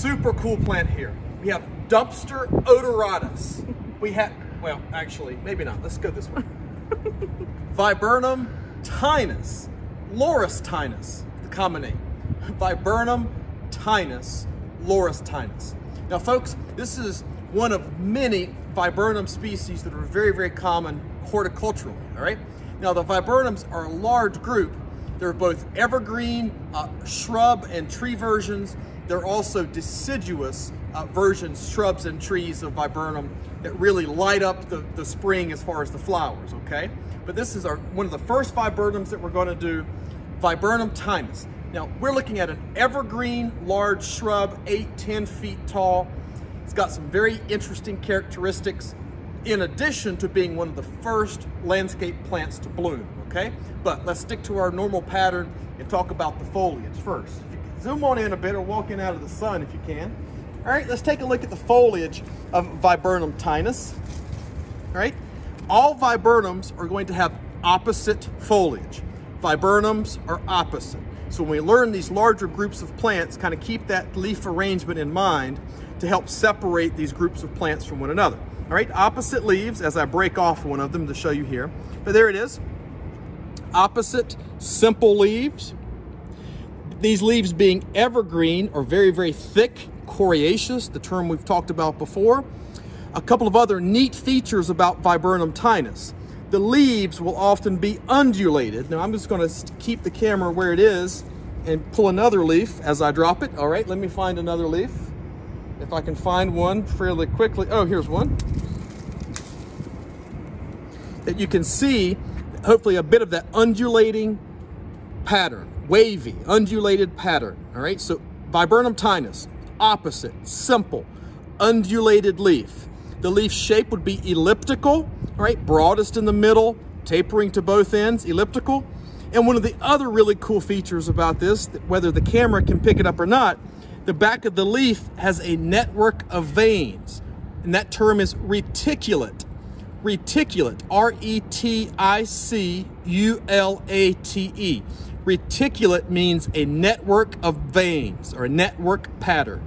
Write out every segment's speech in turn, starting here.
super cool plant here. We have Dumpster odoratus. We have, well, actually, maybe not. Let's go this way. Viburnum tinus, Loris tinus, the common name. Viburnum tinus, Loris tinus. Now, folks, this is one of many viburnum species that are very, very common horticulturally, all right? Now, the viburnums are a large group. They're both evergreen, shrub and tree versions. They're also deciduous versions, shrubs and trees of viburnum that really light up the spring as far as the flowers, okay? But this is one of the first viburnums that we're going to do, Viburnum tinus. Now, we're looking at an evergreen large shrub, 8-10 feet tall. It's got some very interesting characteristics in addition to being one of the first landscape plants to bloom, okay? But let's stick to our normal pattern and talk about the foliage first. If you can zoom on in a bit or walk in out of the sun if you can. All right, let's take a look at the foliage of Viburnum tinus. All right, all viburnums are going to have opposite foliage. Viburnums are opposite. So when we learn these larger groups of plants, kind of keep that leaf arrangement in mind to help separate these groups of plants from one another. All right, opposite leaves, as I break off one of them to show you here. But there it is. Opposite simple leaves. These leaves being evergreen or very, very thick, coriaceous, the term we've talked about before. A couple of other neat features about Viburnum tinus. The leaves will often be undulated. Now I'm just going to keep the camera where it is and pull another leaf as I drop it. All right, let me find another leaf. If I can find one fairly quickly. Oh, here's one. That you can see, hopefully, a bit of that undulating pattern, wavy, undulated pattern. All right, so Viburnum tinus, opposite, simple, undulated leaf. The leaf shape would be elliptical, all right, broadest in the middle, tapering to both ends, elliptical. And one of the other really cool features about this, whether the camera can pick it up or not, the back of the leaf has a network of veins, and that term is reticulate. Reticulate, R-E-T-I-C-U-L-A-T-E. Reticulate means a network of veins or a network pattern,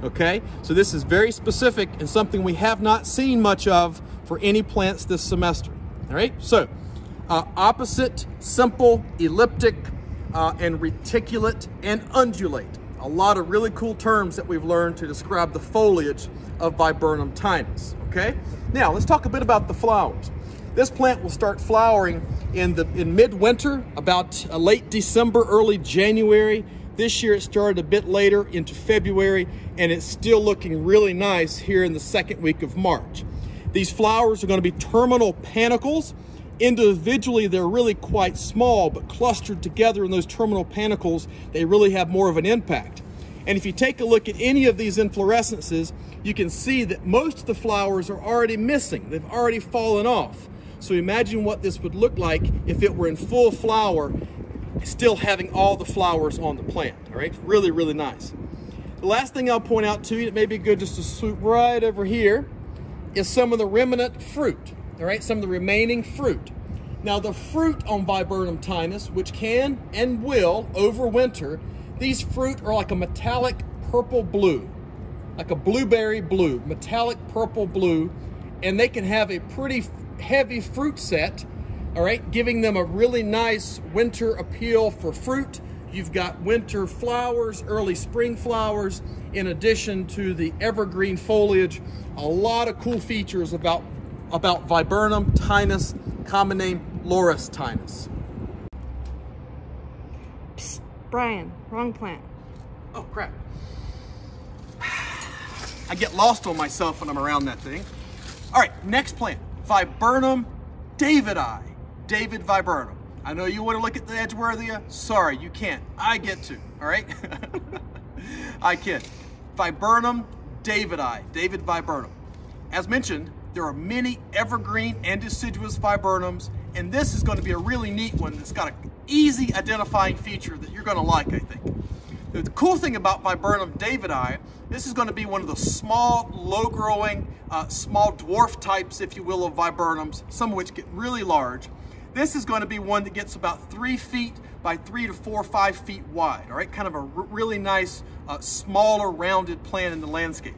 okay? So this is very specific and something we have not seen much of for any plants this semester, all right? So opposite, simple, elliptic, and reticulate and undulate. A lot of really cool terms that we've learned to describe the foliage of Viburnum tinus, okay? Now, let's talk a bit about the flowers. This plant will start flowering in midwinter, about late December, early January. This year it started a bit later into February, and it's still looking really nice here in the second week of March. These flowers are going to be terminal panicles. Individually, they're really quite small, but clustered together in those terminal panicles, they really have more of an impact. And if you take a look at any of these inflorescences, you can see that most of the flowers are already missing. They've already fallen off. So imagine what this would look like if it were in full flower, still having all the flowers on the plant, all right? Really, really nice. The last thing I'll point out to you, it may be good just to swoop right over here, is some of the remnant fruit. All right, some of the remaining fruit. Now the fruit on Viburnum tinus, which can and will overwinter, these fruit are like a metallic purple blue, like a blueberry blue, metallic purple blue, and they can have a pretty heavy fruit set, all right, giving them a really nice winter appeal for fruit. You've got winter flowers, early spring flowers, in addition to the evergreen foliage. A lot of cool features about Viburnum tinus, common name Loris tinus. Psst, Brian, wrong plant. Oh, crap. I get lost on myself when I'm around that thing. All right, next plant, Viburnum Davidi, David viburnum. I know you want to look at the Edgeworthia. Sorry, you can't. I get to, all right? I can. Viburnum Davidi, David viburnum. As mentioned, there are many evergreen and deciduous viburnums, and this is going to be a really neat one that's got an easy identifying feature that you're going to like, I think. The cool thing about Viburnum Davidi, this is going to be one of the small, low-growing, small dwarf types, if you will, of viburnums, some of which get really large. This is going to be one that gets about 3 feet by 3 to 4 or 5 feet wide, all right? Kind of a really nice, smaller, rounded plant in the landscape.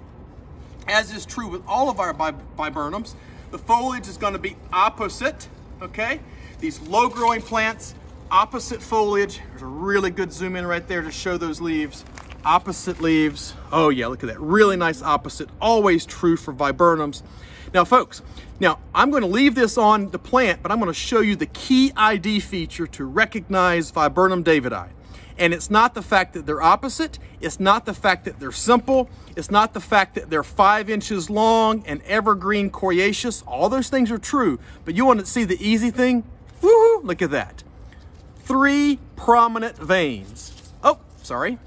As is true with all of our viburnums, the foliage is going to be opposite, okay? These low-growing plants, opposite foliage. There's a really good zoom in right there to show those leaves. Opposite leaves. Oh yeah, look at that. Really nice opposite. Always true for viburnums. Now folks, I'm going to leave this on the plant, but I'm going to show you the key ID feature to recognize Viburnum Davidi. And it's not the fact that they're opposite. It's not the fact that they're simple. It's not the fact that they're 5 inches long and evergreen coriaceous. All those things are true, but you want to see the easy thing? Woohoo! Look at that. 3 prominent veins. Oh, sorry.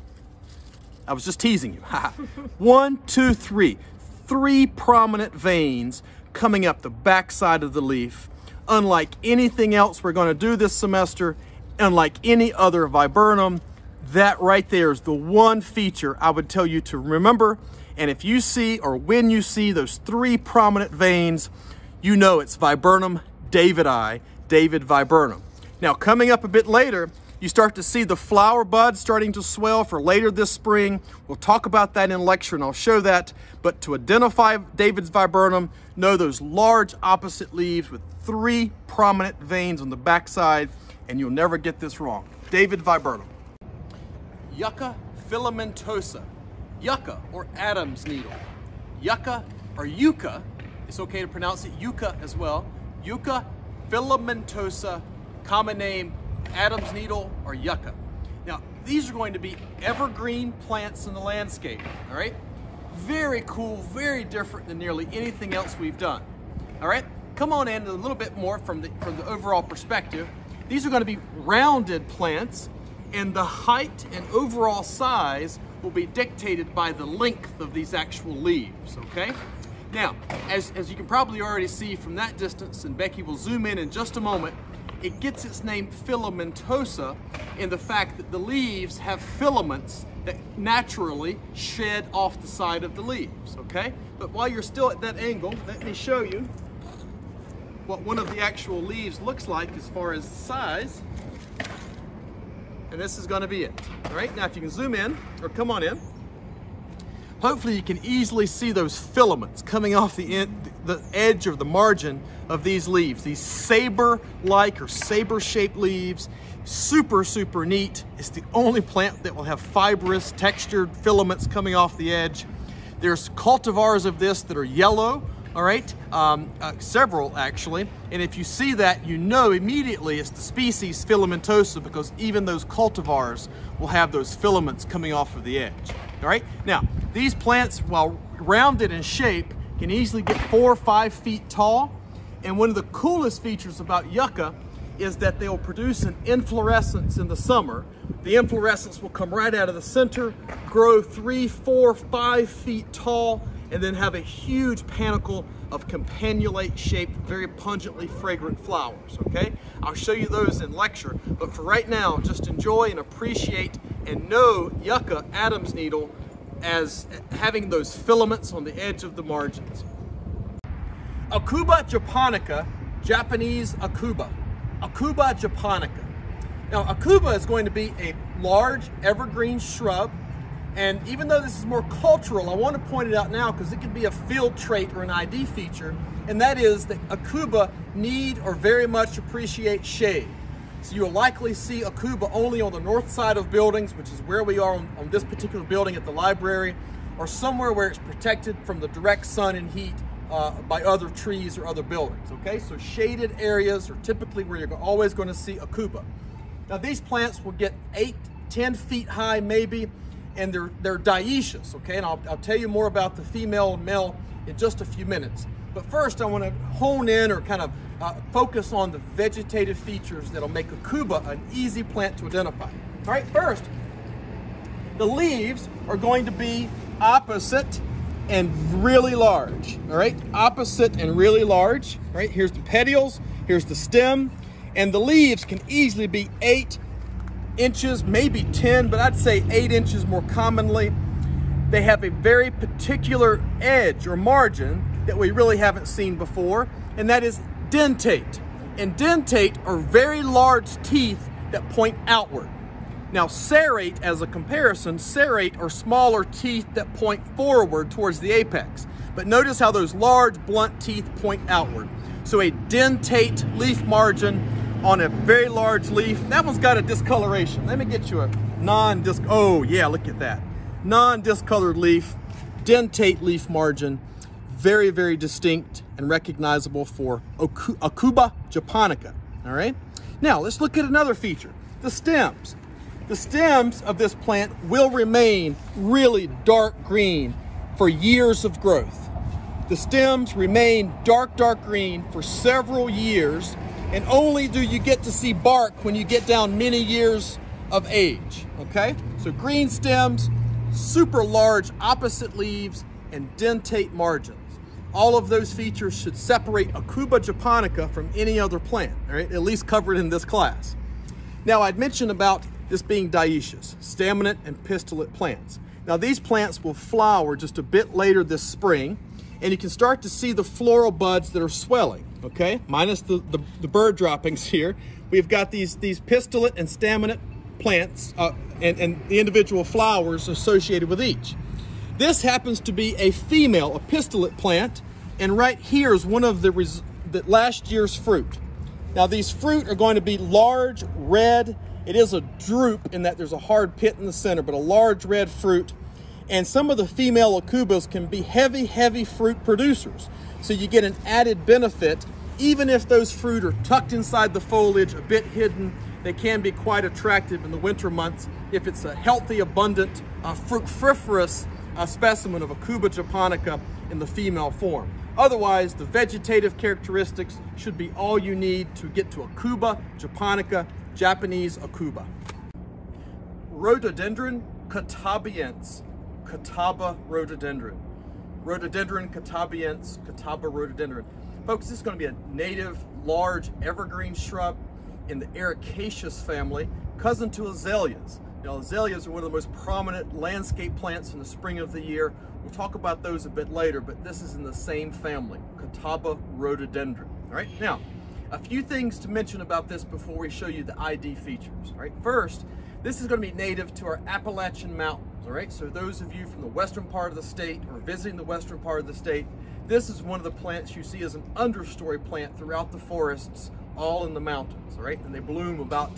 I was just teasing you. 1, 2, 3. 3 prominent veins coming up the backside of the leaf. Unlike anything else we're going to do this semester, unlike any other viburnum, that right there is the one feature I would tell you to remember. And if you see, or when you see those 3 prominent veins, you know it's Viburnum Davidi, David viburnum. Now, coming up a bit later, you start to see the flower buds starting to swell for later this spring. We'll talk about that in lecture and I'll show that. But to identify David's viburnum, know those large opposite leaves with 3 prominent veins on the backside, and you'll never get this wrong. David viburnum. Yucca Filamentosa. Yucca, or Adam's needle. Yucca, or Yucca, it's okay to pronounce it Yucca as well. Yucca Filamentosa, common name Adam's needle or yucca. Now, these are going to be evergreen plants in the landscape, all right? Very cool, very different than nearly anything else we've done, all right? Come on in a little bit more from the overall perspective. These are going to be rounded plants, and the height and overall size will be dictated by the length of these actual leaves, okay? Now, as you can probably already see from that distance, and Becky will zoom in just a moment, it gets its name filamentosa in the fact that the leaves have filaments that naturally shed off the side of the leaves, okay? But while you're still at that angle, let me show you what one of the actual leaves looks like as far as size. And this is going to be it. All right, now if you can zoom in, or come on in, hopefully you can easily see those filaments coming off the edge or the margin of these leaves. These saber-like or saber-shaped leaves, super, super neat. It's the only plant that will have fibrous, textured filaments coming off the edge. There's cultivars of this that are yellow, all right? Several actually. And if you see that, you know immediately it's the species Filamentosa, because even those cultivars will have those filaments coming off of the edge, all right? Now, these plants, while rounded in shape, can easily get 4 or 5 feet tall. And one of the coolest features about yucca is that they will produce an inflorescence in the summer. The inflorescence will come right out of the center, grow 3, 4, 5 feet tall, and then have a huge panicle of campanulate shaped, very pungently fragrant flowers, okay? I'll show you those in lecture, but for right now, just enjoy and appreciate and know yucca Adam's needle as having those filaments on the edge of the margins. Akuba Japonica, Japanese Akuba. Akuba Japonica. Now, Akuba is going to be a large evergreen shrub, and even though this is more cultural, I want to point it out now because it could be a field trait or an ID feature, and that is that Akuba need or very much appreciate shade. So you'll likely see Akuba only on the north side of buildings, which is where we are on this particular building at the library, or somewhere where it's protected from the direct sun and heat by other trees or other buildings, okay? So shaded areas are typically where you're always going to see Akuba. Now these plants will get 8, 10 feet high maybe, and they're dioecious, okay? And I'll tell you more about the female and male in just a few minutes. But first I want to hone in or kind of focus on the vegetative features that'll make Akuba an easy plant to identify. All right, first, the leaves are going to be opposite and really large, all right? Opposite and really large, all right? Here's the petioles, here's the stem, and the leaves can easily be 8 inches, maybe 10, but I'd say 8 inches more commonly. They have a very particular edge or margin that we really haven't seen before, and that is dentate. And dentate are very large teeth that point outward. Now serrate, as a comparison, serrate are smaller teeth that point forward towards the apex. But notice how those large blunt teeth point outward. So a dentate leaf margin on a very large leaf. That one's got a discoloration. Let me get you a non-disc, oh yeah, look at that. Non-discolored leaf, dentate leaf margin, very, very distinct and recognizable for Akuba Japonica, all right? Now, let's look at another feature, the stems. The stems of this plant will remain really dark green for years of growth. The stems remain dark green for several years, and only do you get to see bark when you get down many years of age, okay? So green stems, super large opposite leaves, and dentate margins. All of those features should separate Akuba Japonica from any other plant, all right? At least covered in this class. Now, I'd mentioned about this being dioecious, staminate and pistillate plants. Now, these plants will flower just a bit later this spring, and you can start to see the floral buds that are swelling, okay? Minus the bird droppings here. We've got these pistillate and staminate plants and the individual flowers associated with each. This happens to be a female, a pistillate plant, and right here is one of the last year's fruit. Now, these fruit are going to be large, red. It is a drupe in that there's a hard pit in the center, but a large red fruit. And some of the female Akubas can be heavy fruit producers. So you get an added benefit, even if those fruit are tucked inside the foliage, a bit hidden. They can be quite attractive in the winter months if it's a healthy, abundant, fructiferous specimen of Akuba Japonica in the female form. Otherwise, the vegetative characteristics should be all you need to get to Akuba Japonica, Japanese Akuba. Rhododendron Catawbiense, Catawba rhododendron. Rhododendron Catawbiense, Catawba rhododendron. Folks, this is going to be a native, large, evergreen shrub in the ericaceous family, cousin to azaleas. Now, azaleas are one of the most prominent landscape plants in the spring of the year. We'll talk about those a bit later, but this is in the same family, Catawba rhododendron. All right, now, a few things to mention about this before we show you the ID features. All right, first, this is going to be native to our Appalachian Mountains. All right, so those of you from the western part of the state or visiting the western part of the state, this is one of the plants you see as an understory plant throughout the forests, all in the mountains. All right, and they bloom about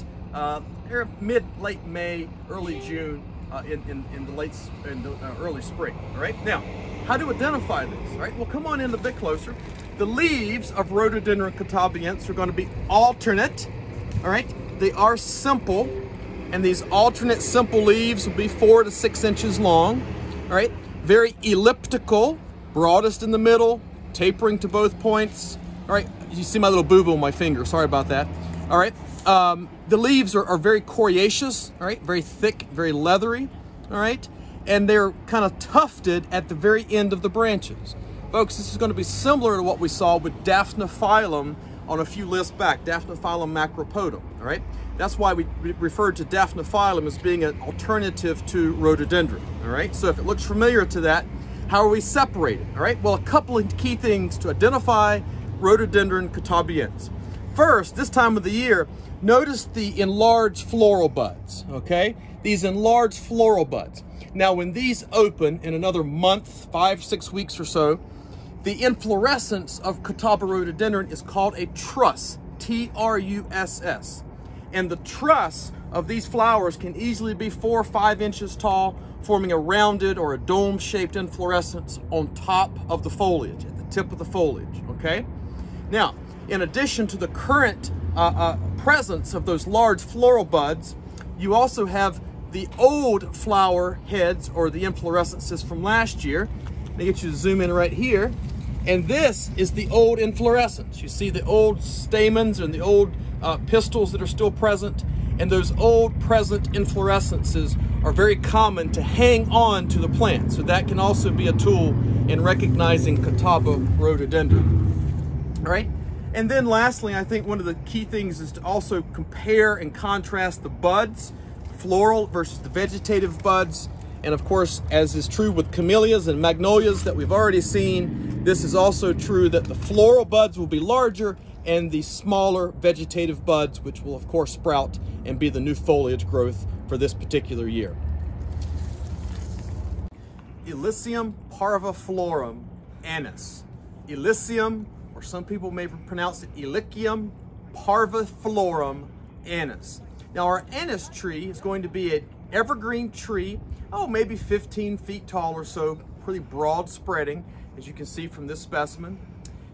late May, early June, in the early spring. All right, now, how to identify this? All right, well, come on in a bit closer. The leaves of Rhododendron Catawbiense are going to be alternate. All right, they are simple, and these alternate simple leaves will be 4 to 6 inches long. All right, very elliptical, broadest in the middle, tapering to both points. All right, you see my little boo-boo on my finger. Sorry about that. All right. The leaves are very coriaceous, all right, very thick, very leathery, all right, and they're kind of tufted at the very end of the branches. Folks, this is going to be similar to what we saw with Daphnophyllum on a few lists back, Daphnophyllum macropodum, all right? That's why we referred to Daphnophyllum as being an alternative to rhododendron, all right? So if it looks familiar to that, how are we separated, all right? Well, a couple of key things to identify Rhododendron Catawbiense. First, this time of the year, notice the enlarged floral buds, okay? These enlarged floral buds. Now, when these open in another month, 5-6 weeks or so, the inflorescence of Catawba rhododendron is called a truss, T-R-U-S-S. And the truss of these flowers can easily be 4 or 5 inches tall, forming a rounded or a dome-shaped inflorescence on top of the foliage, at the tip of the foliage, okay? Now, in addition to the current presence of those large floral buds, you also have the old flower heads or the inflorescences from last year. Let me get you to zoom in right here. And this is the old inflorescence. You see the old stamens and the old pistils that are still present. And those old present inflorescences are very common to hang on to the plant. So that can also be a tool in recognizing Catawba rhododendron. All right. And then lastly, I think one of the key things is to also compare and contrast the buds, floral versus the vegetative buds. And of course, as is true with camellias and magnolias that we've already seen, This is also true that the floral buds will be larger and the smaller vegetative buds, which will of course sprout and be the new foliage growth for this particular year. Elysium parviflorum anise. Elysium, or some people may pronounce it Elysium parviflorum anise. Now our anise tree is going to be an evergreen tree, maybe 15 feet tall or so, pretty broad spreading, as you can see from this specimen.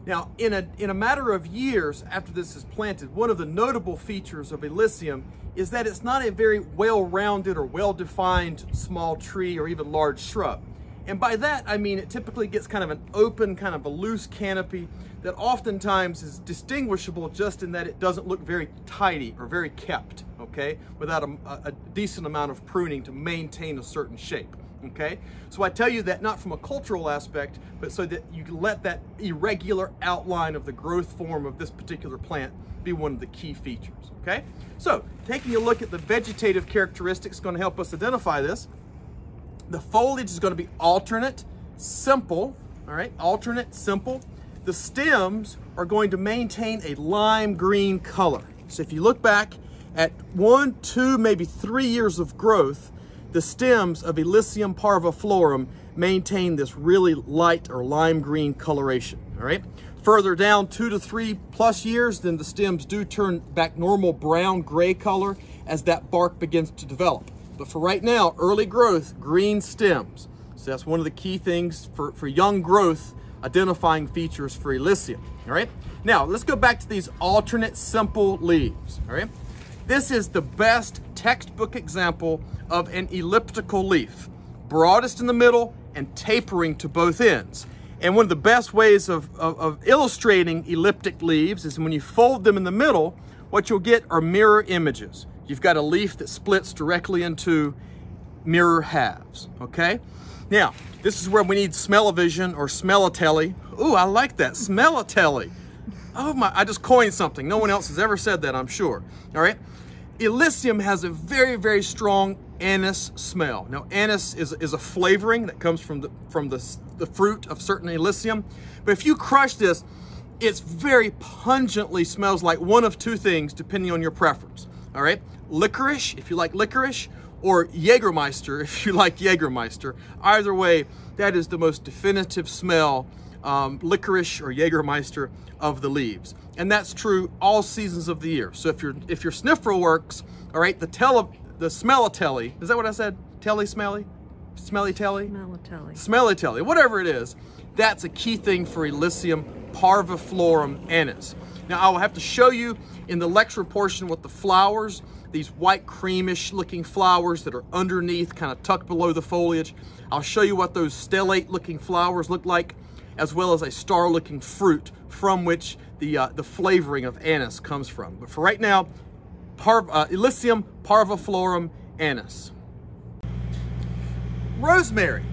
Now, in a matter of years after this is planted, one of the notable features of Elysium is that it's not a very well-rounded or well-defined small tree or even large shrub. And by that, I mean it typically gets kind of an open, kind of a loose canopy that oftentimes is distinguishable just in that it doesn't look very tidy or very kept, okay, without a decent amount of pruning to maintain a certain shape. Okay, so I tell you that not from a cultural aspect, but so that you can let that irregular outline of the growth form of this particular plant be one of the key features. Okay, so taking a look at the vegetative characteristics going to help us identify this. The foliage is going to be alternate, simple. All right, alternate, simple. The stems are going to maintain a lime green color. So if you look back at 1, 2, maybe 3 years of growth, the stems of Elysium parviflorum maintain this really light or lime green coloration, all right? Further down 2 to 3 plus years, then the stems do turn back normal brown gray color as that bark begins to develop. But for right now, early growth, green stems. So that's one of the key things for young growth, identifying features for Elysium, all right? Now, let's go back to these alternate simple leaves, all right? This is the best textbook example of an elliptical leaf, broadest in the middle and tapering to both ends. And one of the best ways of illustrating elliptic leaves is when you fold them in the middle, what you'll get are mirror images. You've got a leaf that splits directly into mirror halves, okay? Now, this is where we need smell-o-vision or smell-o-telly. Ooh, I like that, smell-o-telly. Oh my, I just coined something. No one else has ever said that, I'm sure, all right? Elysium has a very, very strong anise smell. Now, anise is a flavoring that comes from the fruit of certain Elysium. But if you crush this, it's very pungently smells like one of two things, depending on your preference. All right, licorice, if you like licorice, or Jägermeister, if you like Jägermeister. Either way, that is the most definitive smell, licorice or Jägermeister, of the leaves. And that's true all seasons of the year. So if your sniffer works, all right, the smell-o-telly, is that what I said? Smelly-telly? Smelly-telly, whatever it is, that's a key thing for Elysium parviflorum anise. Now, I will have to show you in the lecture portion what the flowers, these white creamish looking flowers that are underneath, kind of tucked below the foliage. I'll show you what those stellate looking flowers look like, as well as a star looking fruit from which the flavoring of anise comes from. But for right now, Elysium parviflorum anise. Rosemary,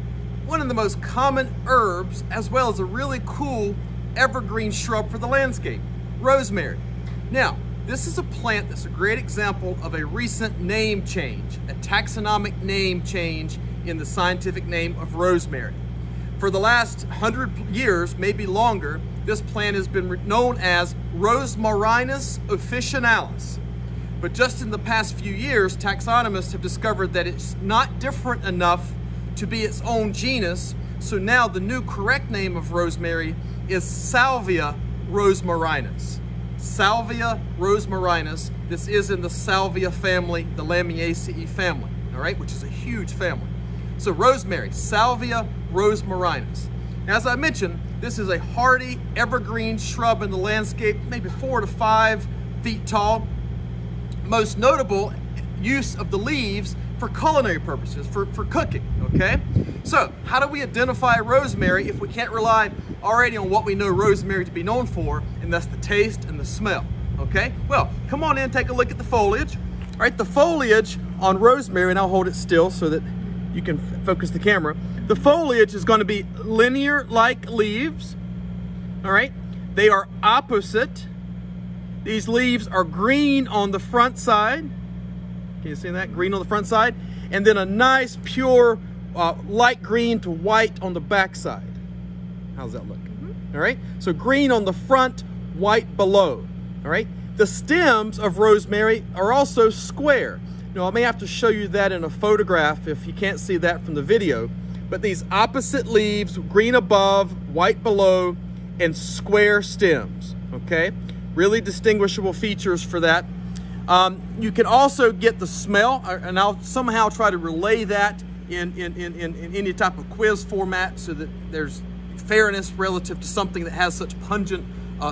one of the most common herbs, as well as a really cool evergreen shrub for the landscape. Rosemary. Now, this is a plant that's a great example of a recent name change, a taxonomic name change in the scientific name of rosemary. For the last 100 years, maybe longer, this plant has been known as Rosmarinus officinalis. But just in the past few years, taxonomists have discovered that it's not different enough to be its own genus, so now the new correct name of rosemary is Salvia rosmarinus. Salvia rosmarinus. This is in the Salvia family, the Lamiaceae family, all right, which is a huge family. So rosemary, Salvia rosmarinus. Now, as I mentioned, this is a hardy evergreen shrub in the landscape, maybe 4 to 5 feet tall. Most notable use of the leaves for culinary purposes, for cooking, okay? So, how do we identify rosemary if we can't rely already on what we know rosemary to be known for, and that's the taste and the smell, okay? Well, come on in, take a look at the foliage. All right, the foliage on rosemary, and I'll hold it still so that you can focus the camera. The foliage is going to be linear like leaves, all right? They are opposite. These leaves are green on the front side. Can you see that? Green on the front side. And then a nice, pure, light green to white on the back side. How's that look? all right? So green on the front, white below, all right? The stems of rosemary are also square. Now, I may have to show you that in a photograph if you can't see that from the video, but these opposite leaves, green above, white below, and square stems, okay? Really distinguishable features for that. You can also get the smell, and I'll somehow try to relay that in any type of quiz format so that there's fairness relative to something that has such pungent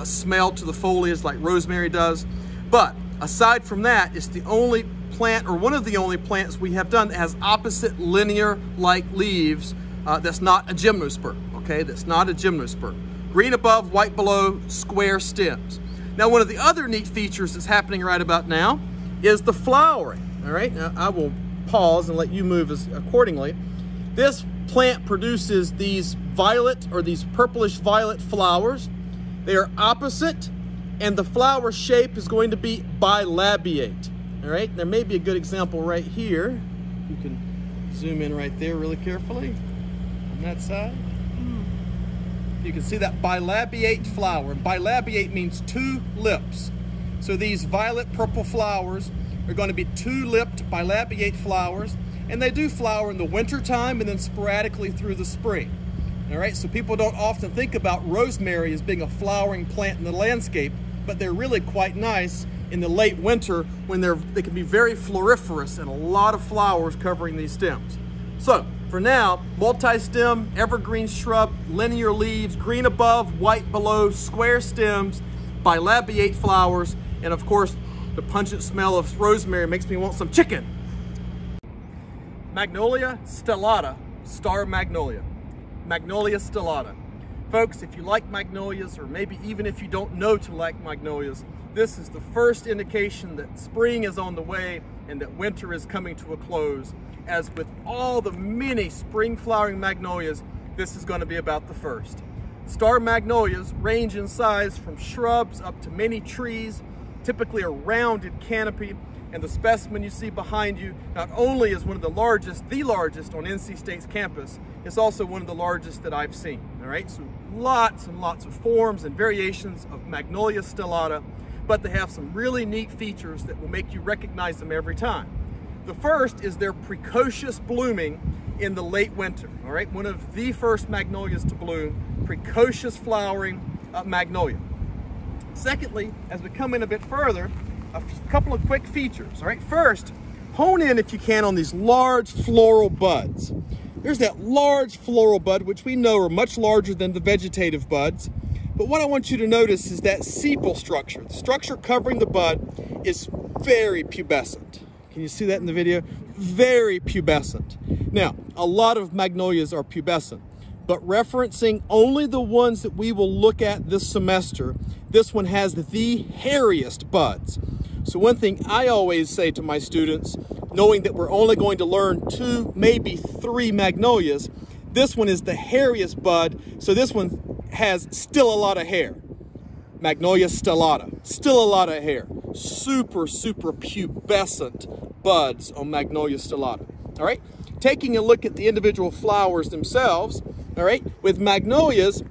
smell to the foliage like rosemary does. But aside from that, it's the only plant, or one of the only plants we have done that has opposite linear-like leaves that's not a gymnosperm, okay? That's not a gymnosperm. Green above, white below, square stems. Now, one of the other neat features that's happening right about now is the flowering, all right? Now, I will pause and let you move accordingly. This plant produces these violet or these purplish violet flowers. They are opposite, and the flower shape is going to be bilabiate, all right? There may be a good example right here. You can zoom in right there really carefully on that side. You can see that bilabiate flower. Bilabiate means two lips. So these violet purple flowers are going to be two-lipped bilabiate flowers, and they do flower in the winter time and then sporadically through the spring. All right, so people don't often think about rosemary as being a flowering plant in the landscape, but they're really quite nice in the late winter when they can be very floriferous and a lot of flowers covering these stems. So for now, multi-stem, evergreen shrub, linear leaves, green above, white below, square stems, bilabiate flowers, and of course, the pungent smell of rosemary makes me want some chicken. Magnolia stellata, star magnolia. Magnolia stellata. Folks, if you like magnolias, or maybe even if you don't know to like magnolias, this is the first indication that spring is on the way and that winter is coming to a close. As with all the many spring flowering magnolias, this is going to be about the first. Star magnolias range in size from shrubs up to many trees, typically a rounded canopy, and the specimen you see behind you not only is one of the largest on NC State's campus, it's also one of the largest that I've seen, all right? So lots and lots of forms and variations of Magnolia stellata, but they have some really neat features that will make you recognize them every time. The first is their precocious blooming in the late winter, all right? One of the first magnolias to bloom, precocious flowering magnolia. Secondly, as we come in a bit further, a couple of quick features, all right? First, hone in if you can on these large floral buds. There's that large floral bud, which we know are much larger than the vegetative buds. But what I want you to notice is that sepal structure. The structure covering the bud is very pubescent. Can you see that in the video? Very pubescent. Now, a lot of magnolias are pubescent, but referencing only the ones that we will look at this semester, this one has the hairiest buds. So one thing I always say to my students, knowing that we're only going to learn 2, maybe 3 magnolias, this one is the hairiest bud, so this one has still a lot of hair. Magnolia stellata, still a lot of hair. Super, super pubescent buds on Magnolia stellata, all right? Taking a look at the individual flowers themselves, all right? With magnolias,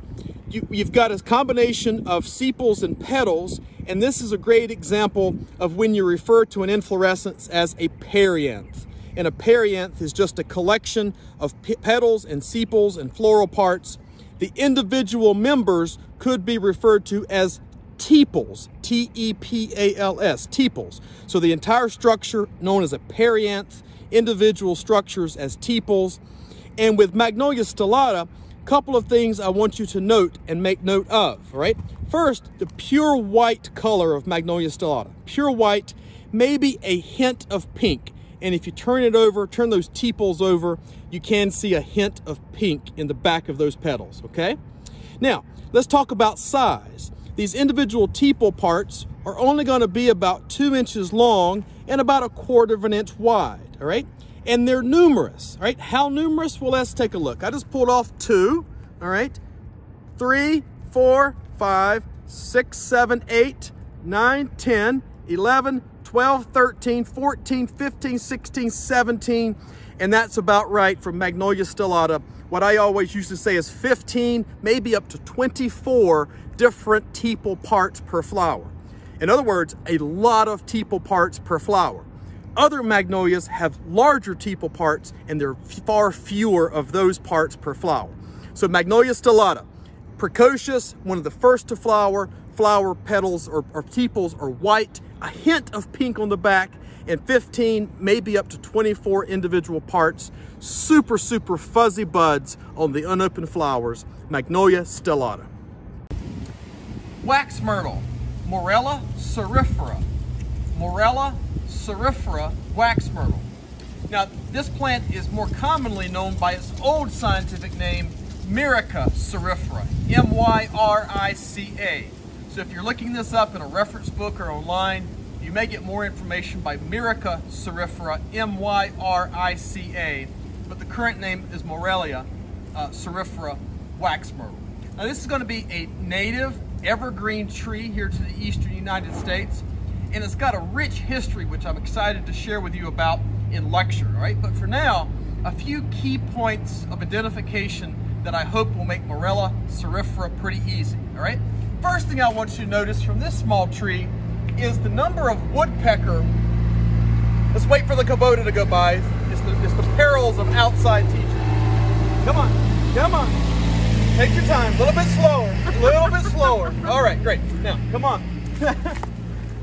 you've got a combination of sepals and petals, and this is a great example of when you refer to an inflorescence as a perianth. And a perianth is just a collection of petals and sepals and floral parts. The individual members could be referred to as tepals, T-E-P-A-L-S, tepals. So the entire structure known as a perianth, individual structures as tepals. And with Magnolia stellata, a couple of things I want you to note and make note of, all right? First, the pure white color of Magnolia stellata. Pure white, maybe a hint of pink. And if you turn it over, turn those tepals over, you can see a hint of pink in the back of those petals, okay? Now, let's talk about size. These individual tepal parts are only going to be about 2 inches long and about 1/4 of an inch wide, all right? And they're numerous, all right? How numerous? Well, let's take a look. I just pulled off 2, all right? 3, 4, 5, 6, 7, 8, 9, 10, 11, 12, 13, 14, 15, 16, 17, and that's about right for Magnolia stellata. What I always used to say is 15, maybe up to 24 different tepal parts per flower. In other words, a lot of tepal parts per flower. Other magnolias have larger tepal parts, and there are far fewer of those parts per flower. So Magnolia stellata, precocious, one of the first to flower. Flower petals or tepals are white, a hint of pink on the back, and 15, maybe up to 24 individual parts. Super, super fuzzy buds on the unopened flowers. Magnolia stellata. Wax myrtle, Morella cerrifera. Morella cerrifera wax myrtle. Now, this plant is more commonly known by its old scientific name, Myrica cerrifera, M-Y-R-I-C-A. So if you're looking this up in a reference book or online, you may get more information by Myrica cerrifera, M-Y-R-I-C-A, but the current name is Morella cerrifera wax myrtle. Now, this is going to be a native evergreen tree here to the eastern United States, and it's got a rich history, which I'm excited to share with you about in lecture, all right? But for now, a few key points of identification that I hope will make Morella cerrifera pretty easy, all right? First thing I want you to notice from this small tree is the number of woodpecker. Let's wait for the Kubota to go by. It's the perils of outside teaching. Come on, come on. Take your time, a little bit slower, a little bit slower. All right, great. Now, come on.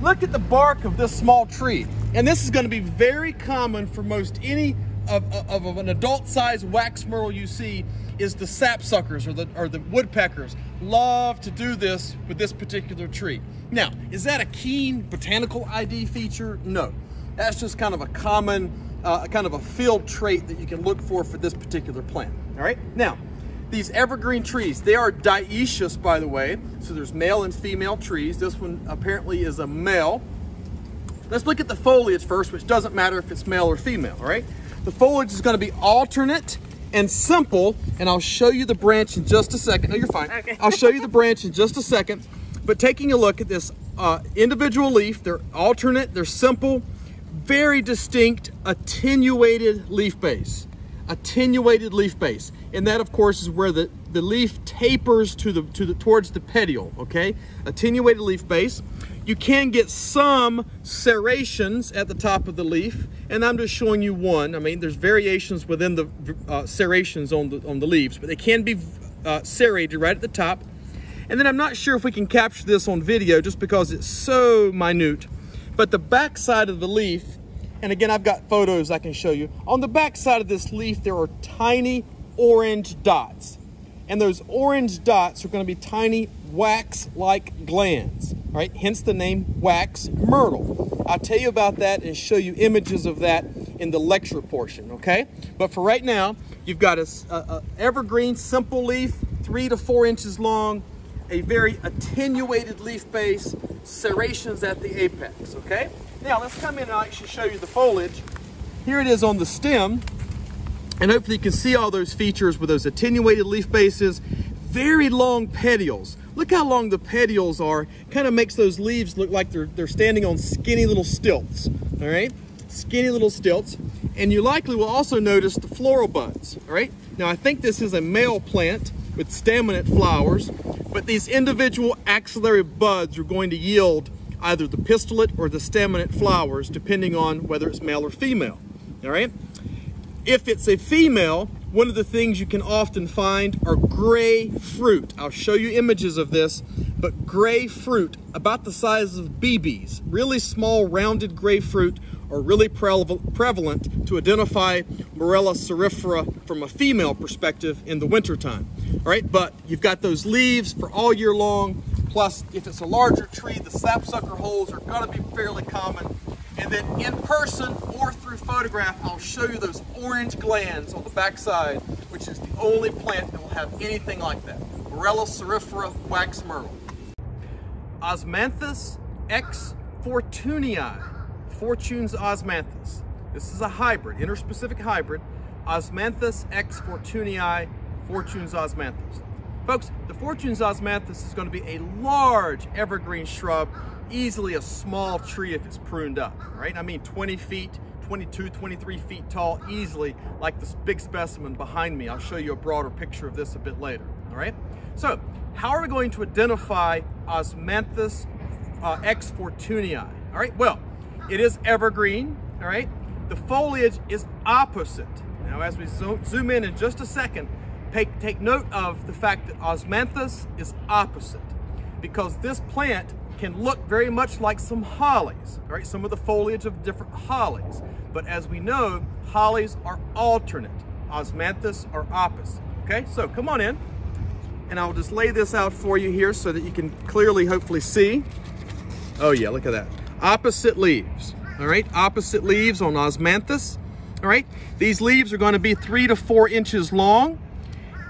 Look at the bark of this small tree. And this is going to be very common for most any of an adult-sized wax myrtle you see, is the sapsuckers or the woodpeckers love to do this with this particular tree. Now, is that a keen botanical ID feature? No. That's just kind of a common, kind of a field trait that you can look for this particular plant. All right? Now, these evergreen trees, they are dioecious, by the way. So there's male and female trees. This one apparently is a male. Let's look at the foliage first, which doesn't matter if it's male or female, all right? The foliage is going to be alternate and simple, and I'll show you the branch in just a second. No, you're fine. Okay. I'll show you the branch in just a second. But taking a look at this individual leaf, they're alternate, they're simple, very distinct, attenuated leaf base. Attenuated leaf base. And that, of course, is where the leaf tapers towards the petiole, okay? Attenuated leaf base. You can get some serrations at the top of the leaf, and I'm just showing you one. I mean, there's variations within the serrations on the leaves, but they can be serrated right at the top. And then I'm not sure if we can capture this on video just because it's so minute, but the back side of the leaf, and again, I've got photos I can show you. On the back side of this leaf, there are tiny orange dots. And those orange dots are going to be tiny wax-like glands, right? Hence the name wax myrtle. I'll tell you about that and show you images of that in the lecture portion, okay? But for right now, you've got a evergreen, simple leaf, 3 to 4 inches long, a very attenuated leaf base, serrations at the apex, okay? Now, let's come in and I'll actually show you the foliage. Here it is on the stem. And hopefully you can see all those features with those attenuated leaf bases, very long petioles. Look how long the petioles are. Kind of makes those leaves look like they're standing on skinny little stilts, all right? Skinny little stilts. And you likely will also notice the floral buds, all right? Now, I think this is a male plant with staminate flowers, but these individual axillary buds are going to yield either the pistillate or the staminate flowers, depending on whether it's male or female, all right? If it's a female, one of the things you can often find are gray fruit. I'll show you images of this, but gray fruit about the size of BBs, really small rounded gray fruit, are really prevalent to identify Morella cerrifera from a female perspective in the wintertime. All right, but you've got those leaves for all year long, plus if it's a larger tree, the sapsucker holes are gonna be fairly common. And then in person or through photograph, I'll show you those orange glands on the backside, which is the only plant that will have anything like that. Morella cerrifera wax myrtle. Osmanthus Exclovora. Fortune's Osmanthus. This is a hybrid, interspecific hybrid. Osmanthus Exclovora, Fortune's Osmanthus. Folks, the Fortune's Osmanthus is going to be a large evergreen shrub easily a small tree if it's pruned up, right? I mean 20 feet, 22, 23 feet tall, easily, like this big specimen behind me. I'll show you a broader picture of this a bit later, all right? So, how are we going to identify Osmanthus X Fortunii? All right, well, it is evergreen, all right? The foliage is opposite. Now, as we zoom in just a second, take note of the fact that Osmanthus is opposite, because this plant can look very much like some hollies, right? Some of the foliage of different hollies. But as we know, hollies are alternate. Osmanthus are opposite, okay? So come on in, and I'll just lay this out for you here so that you can clearly, hopefully see. Oh yeah, look at that. Opposite leaves, all right? Opposite leaves on Osmanthus, all right? These leaves are gonna be 3 to 4 inches long.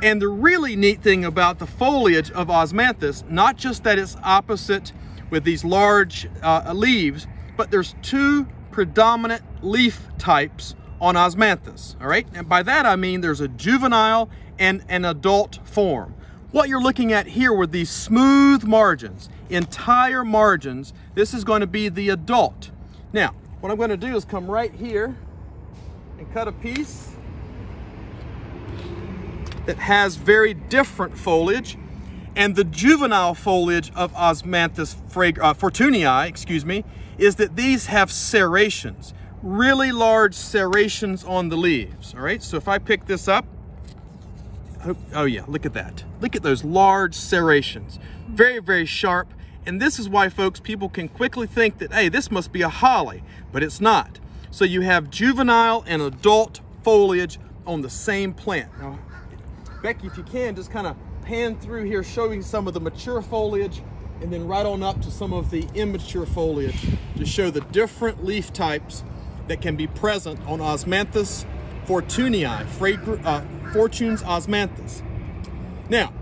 And the really neat thing about the foliage of Osmanthus, not just that it's opposite with these large leaves, but there's 2 predominant leaf types on Osmanthus, all right? And by that I mean there's a juvenile and an adult form. What you're looking at here with these smooth margins, entire margins, this is going to be the adult. Now, what I'm going to do is come right here and cut a piece that has very different foliage, and the juvenile foliage of Osmanthus Fortunii, excuse me, is that these have serrations, really large serrations on the leaves, all right? So if I pick this up, oh yeah, look at that. Look at those large serrations, very, very sharp. And this is why, folks, people can quickly think that, hey, this must be a holly, but it's not. So you have juvenile and adult foliage on the same plant. Now, Becky, if you can, just kind of pan through here, showing some of the mature foliage, and then right on up to some of the immature foliage to show the different leaf types that can be present on Osmanthus Fortunii, Fortune's Osmanthus. Now,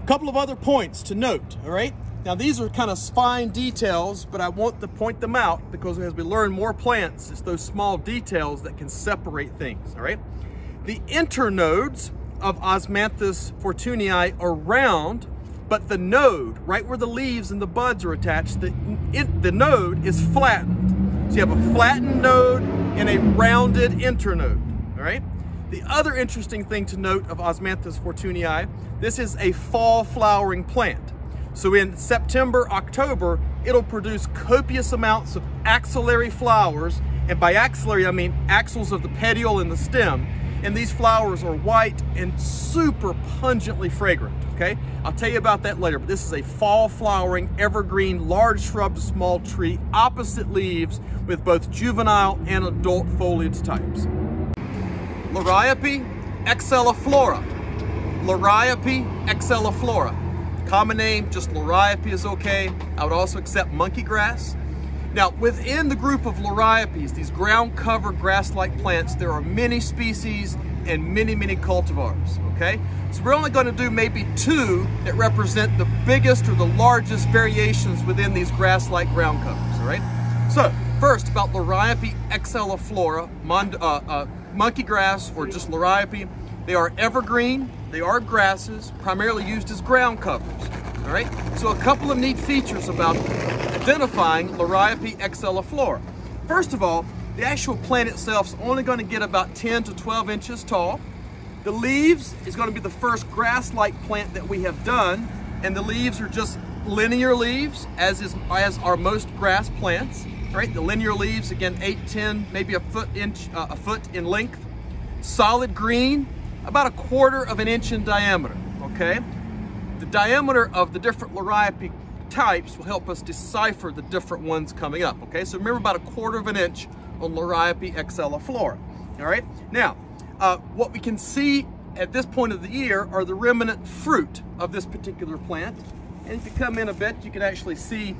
a couple of other points to note, all right? Now, these are kind of fine details, but I want to point them out because as we learn more plants, it's those small details that can separate things, all right? The internodes of Osmanthus Fortunii are round, but the node, right where the leaves and the buds are attached, the node is flattened. So you have a flattened node and a rounded internode, all right? The other interesting thing to note of Osmanthus Fortunii, this is a fall flowering plant. So in September, October, it'll produce copious amounts of axillary flowers, and by axillary I mean axils of the petiole and the stem. And these flowers are white and super pungently fragrant, okay? I'll tell you about that later, but this is a fall flowering, evergreen, large shrub to small tree, opposite leaves with both juvenile and adult foliage types. Liriope Excelloflora. Liriope Excelloflora. Common name, just Liriope is okay. I would also accept monkey grass. Now, within the group of Liriopes, these ground cover grass-like plants, there are many species and many, many cultivars, okay? So we're only going to do maybe 2 that represent the biggest or the largest variations within these grass-like ground covers, all right? So, first, about Liriope Excelloflora, monkey grass or just Liriope. They are evergreen, they are grasses, primarily used as ground covers, all right? So a couple of neat features about identifying Liriope Excelloflora. First of all, the actual plant itself is only going to get about 10 to 12 inches tall. The leaves is going to be the first grass-like plant that we have done, and the leaves are just linear leaves, as are most grass plants. Right? The linear leaves, again, 8, 10, maybe a foot in length. Solid green, about 1/4 of an inch in diameter. Okay. The diameter of the different Liriope types will help us decipher the different ones coming up, okay? So remember, about 1/4 of an inch on Liriope Excelloflora, all right? Now, what we can see at this point of the year are the remnant fruit of this particular plant. And if you come in a bit, you can actually see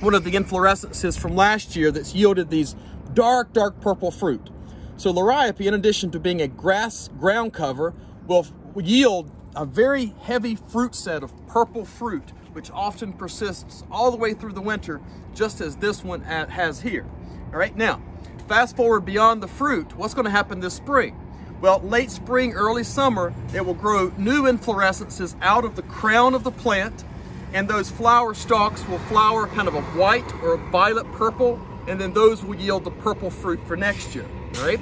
one of the inflorescences from last year that's yielded these dark, dark purple fruit. So Liriope, in addition to being a grass ground cover, will yield a very heavy fruit set of purple fruit, which often persists all the way through the winter, just as this one has here. All right, now, fast forward beyond the fruit, what's going to happen this spring? Well, late spring, early summer, it will grow new inflorescences out of the crown of the plant, and those flower stalks will flower kind of a white or a violet purple, and then those will yield the purple fruit for next year, all right?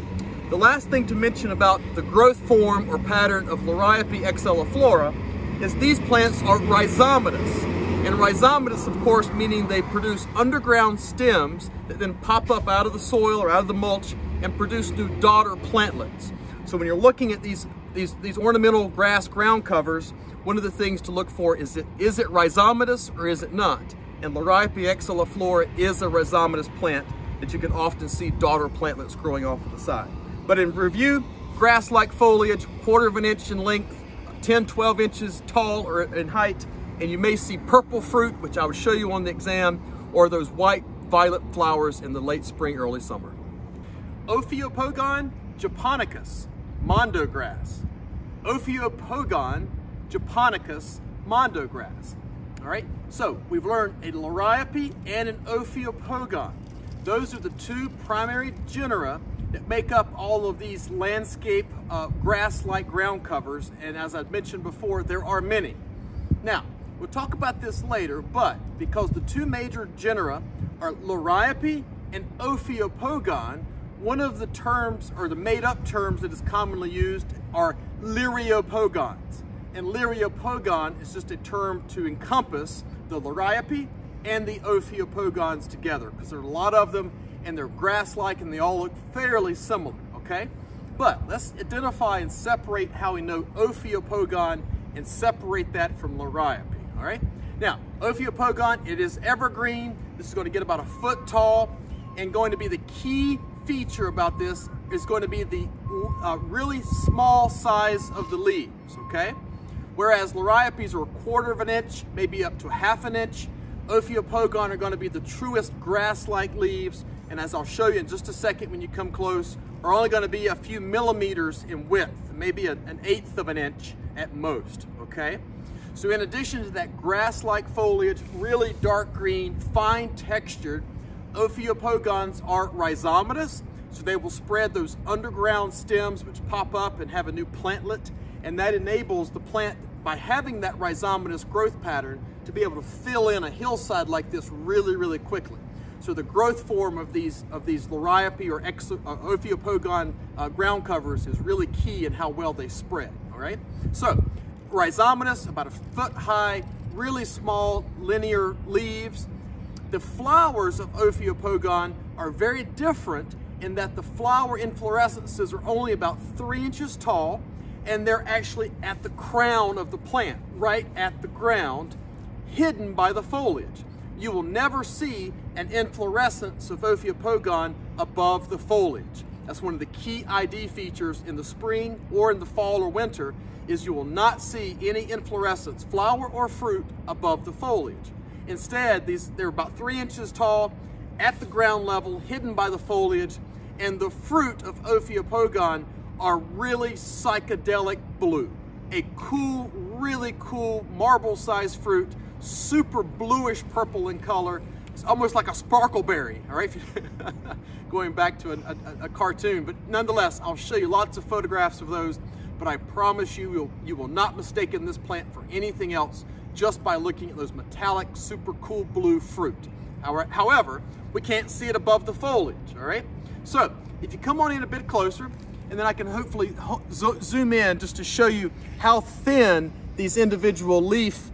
The last thing to mention about the growth form or pattern of Liriope Excelloflora is these plants are rhizomatous. And rhizomatous, of course, meaning they produce underground stems that then pop up out of the soil or out of the mulch and produce new daughter plantlets. So when you're looking at these ornamental grass ground covers, one of the things to look for is it rhizomatous or is it not? And Liriope Excelloflora is a rhizomatous plant that you can often see daughter plantlets growing off of the side. But in review, grass-like foliage, 1/4 of an inch in length, 10, 12 inches tall or in height, and you may see purple fruit, which I will show you on the exam, or those white violet flowers in the late spring, early summer. Ophiopogon japonicus, mondo grass. Ophiopogon japonicus, mondo grass. All right, so we've learned a Liriope and an Ophiopogon. Those are the two primary genera that make up all of these landscape grass-like ground covers, and as I've mentioned before, there are many. Now, we'll talk about this later, but because the two major genera are Liriope and Ophiopogon, one of the terms, or the made-up terms that is commonly used, are Liriopogons. And Liriopogon is just a term to encompass the Liriope and the Ophiopogons together, because there are a lot of them, and they're grass-like, and they all look fairly similar, okay? But let's identify and separate how we know Ophiopogon and separate that from Liriope, all right? Now, Ophiopogon, it is evergreen. This is going to get about 1 foot tall, and going to be the key feature about this is going to be the really small size of the leaves, okay? Whereas Liriopes are 1/4 of an inch, maybe up to 1/2 an inch. Ophiopogon are going to be the truest grass-like leaves, and as I'll show you in just a second when you come close, are only going to be a few millimeters in width, maybe an 1/8 of an inch at most, okay? So in addition to that grass-like foliage, really dark green, fine textured, Ophiopogons are rhizomatous, so they will spread those underground stems which pop up and have a new plantlet, and that enables the plant, by having that rhizomatous growth pattern, to be able to fill in a hillside like this really, really quickly. So the growth form of these Liriope or Ophiopogon ground covers is really key in how well they spread, all right? So rhizomatous, about 1 foot high, really small linear leaves. The flowers of Ophiopogon are very different in that the flower inflorescences are only about 3 inches tall, and they're actually at the crown of the plant, right at the ground, hidden by the foliage. You will never see an inflorescence of Ophiopogon above the foliage. That's one of the key ID features in the spring or in the fall or winter, is you will not see any inflorescence, flower or fruit, above the foliage. Instead, they're about 3 inches tall, at the ground level, hidden by the foliage, and the fruit of Ophiopogon are really psychedelic blue. A cool, really cool marble-sized fruit, super bluish purple in color. It's almost like a sparkle berry, all right? Going back to a cartoon, but nonetheless, I'll show you lots of photographs of those, but I promise you, you will not mistake this plant for anything else just by looking at those metallic, super cool blue fruit. However, we can't see it above the foliage, all right? So if you come on in a bit closer, and then I can hopefully zoom in just to show you how thin these individual leaf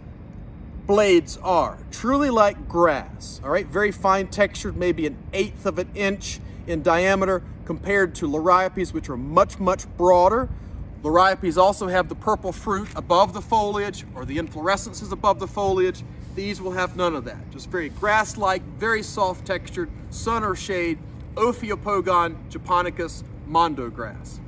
blades are. Truly like grass, all right? Very fine textured, maybe 1/8 of an inch in diameter, compared to Liriopes, which are much, much broader. Liriopes also have the purple fruit above the foliage, or the inflorescences above the foliage. These will have none of that. Just very grass-like, very soft textured, sun or shade, Ophiopogon japonicus mondo grass.